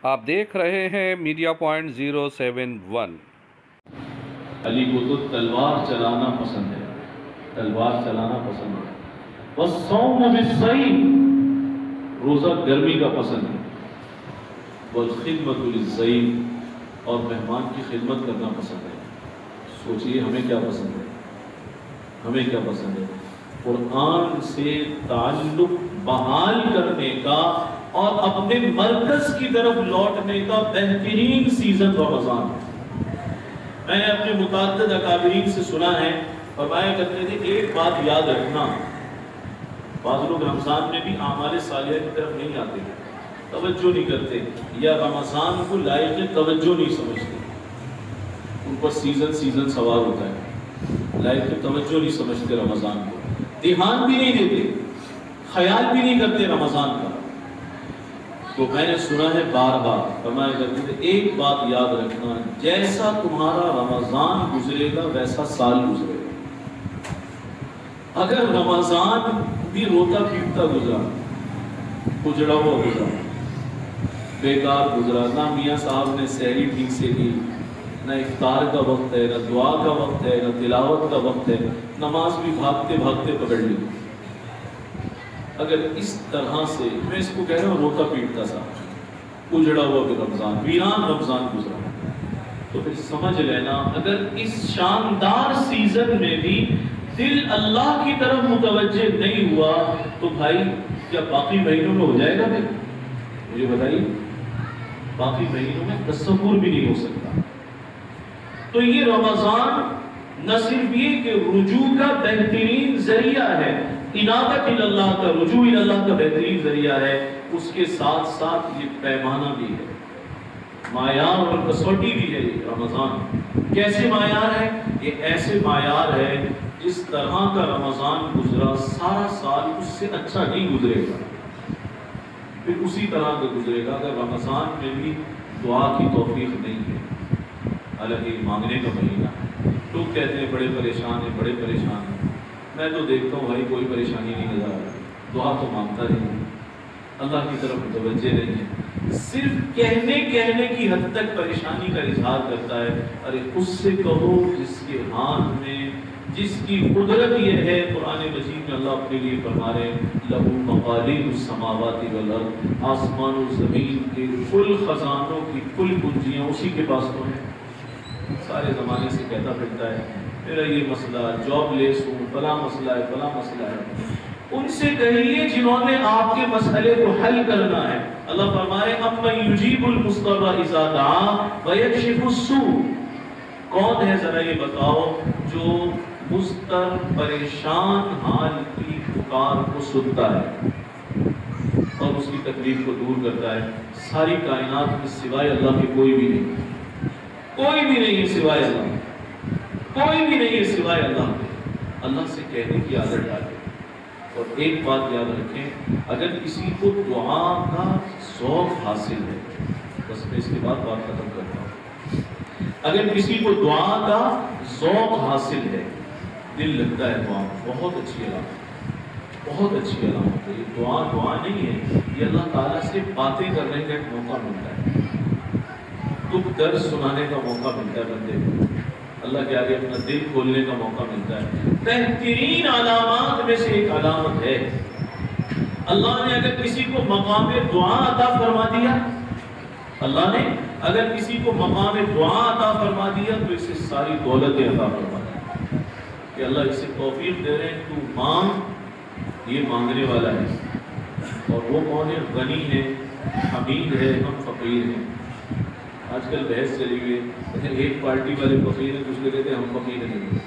آپ دیکھ رہے ہیں میڈیا پوائنٹ 071۔ علی کو تو تلوار چلانا پسند ہے، تلوار چلانا پسند ہے۔ والصوم بالصيف، روزہ گرمی کا پسند ہے۔ والخدمۃ للضیف، اور مہمان کی خدمت کرنا پسند ہے۔ سوچئے ہمیں کیا پسند ہے، ہمیں کیا پسند ہے؟ قرآن سے تعلق بحال کرنے کا اور اپنے مرکز کی طرف لوٹنے کا بہترین سیزن رمضان ہے۔ میں نے اپنے متعدد اکابرین سے سنا ہے، فرمایا کرتے تھے ایک بات یاد رکھنا، بعض لوگ رمضان میں بھی اعمال صالحہ کی طرف نہیں آتے، توجہ نہیں کرتے، یا رمضان کو لائق توجہ نہیں سمجھتے، ان پر سیزن سوار ہوتا ہے، لائق توجہ نہیں سمجھتے، رمضان کو دھیان بھی نہیں دیتے، خیال بھی نہیں کرتے رمضان کا۔ تو میں نے سنا ہے بار بار فرمایا کرتے تھے ایک بات یاد رکھنا، جیسا تمہارا رمضان گزرے گا ویسا سال گزرے گا۔ اگر رمضان بھی روتا پیٹتا گزرا، اجڑا ہوا گزرا، بیکار گزرا، نہ میاں صاحب نے سحری ٹھیک سے کی، نہ افطار کا وقت ہے، نہ دعا کا وقت ہے، نہ تلاوت کا وقت ہے، نماز بھی بھاگتے بھاگتے پکڑ لی، اگر اس طرح سے میں اس کو کہہ رہا ہوں روتا پیٹتا سا، اجڑا ہوا بھی رمضان، ویران رمضان گزرا، تو پھر سمجھ لینا اگر اس شاندار سیزن میں بھی دل اللہ کی طرف متوجہ نہیں ہوا تو بھائی کیا باقی مہینوں میں ہو جائے گا؟ پھر مجھے بتائیے، باقی مہینوں میں تصور بھی نہیں ہو سکتا۔ تو یہ رمضان نہ صرف یہ کہ رجوع کا بہترین ذریعہ ہے، انابت اللہ کا، رجوع اللہ کا بہترین ذریعہ ہے، اس کے ساتھ ساتھ یہ پیمانہ بھی ہے، معیار اور کسوٹی بھی ہے۔ یہ رمضان کیسے معیار ہے؟ یہ ایسے معیار ہے جس طرح کا رمضان گزرا سارا سال اس سے اچھا نہیں گزرے گا، پھر اسی طرح کا گزرے گا۔ اگر رمضان میں بھی دعا کی توفیق نہیں ہے، حالانکہ مانگنے کا مہینہ ہے، لوگ کہتے ہیں بڑے پریشان ہیں، بڑے پریشان ہیں، میں تو دیکھتا ہوں بھائی کوئی پریشانی نہیں نظر آ رہی، دعا تو مانگتا ہی نہیں، اللہ کی طرف متوجہ نہیں ہے، صرف کہنے کی حد تک پریشانی کا اظہار کرتا ہے۔ ارے اس سے کہو جس کے ہاتھ میں، جس کی قدرت یہ ہے، قرآن مجید میں اللہ اپنے لیے فرما رہے ہیں لہو مقالید السماوات والارض، آسمان و زمین کے کل خزانوں کی کل کنجیاں اسی کے پاس تو ہیں۔ سارے زمانے سے کہتا پھرتا ہے میرا یہ مسئلہ، جاب لیس ہوں، فلاں مسئلہ ہے، فلاں مسئلہ ہے، ان سے کہیے جنہوں نے آپ کے مسئلے کو حل کرنا ہے۔ اللہ فرمائے امن یجیب المضطر اذا دعا ویکشف السوء، کون ہے ذرا یہ بتاؤ جو مضطر پریشان حال کی پکار کو سنتا ہے اور اس کی تکلیف کو دور کرتا ہے۔ ساری کائنات میں سوائے اللہ کے کوئی بھی نہیں، کوئی بھی نہیں ہے سوائے اللہ، کوئی بھی نہیں ہے سوائے اللہ کے۔ اللہ سے کہنے کی عادت ڈالیں، اور ایک بات یاد رکھیں، اگر کسی کو دعا کا ذوق حاصل ہے، بس میں اس کے بعد بات ختم کرتا ہوں، اگر کسی کو دعا کا ذوق حاصل ہے، دل لگتا ہے دعا، بہت اچھی علامت، بہت اچھی علامت ہے۔ یہ دعا نہیں ہے، یہ اللہ تعالیٰ سے باتیں کرنے کا ایک موقع ملتا ہے، دکھ درد سنانے کا موقع ملتا ہے بندے کو، اللہ کے آگے اپنا دل کھولنے کا موقع ملتا ہے۔ بہترین علامات میں سے ایک علامت ہے، اللہ نے اگر کسی کو مقام دعا عطا فرما دیا، اللہ نے اگر کسی کو مقام دعا عطا فرما دیا تو اسے ساری دولتیں عطا فرما دی کہ اللہ اسے توفیق دے رہے ہیں، تو مانگ، یہ مانگنے والا ہے، اور وہ کون ہے؟ غنی ہے، حمید ہے، ہم فقیر ہیں۔ آج کل بحث چلی ہوئی ہے، ایک پارٹی والے فقیر ہیں، دوسرے کہتے ہیں ہم فقیر نہیں ہیں۔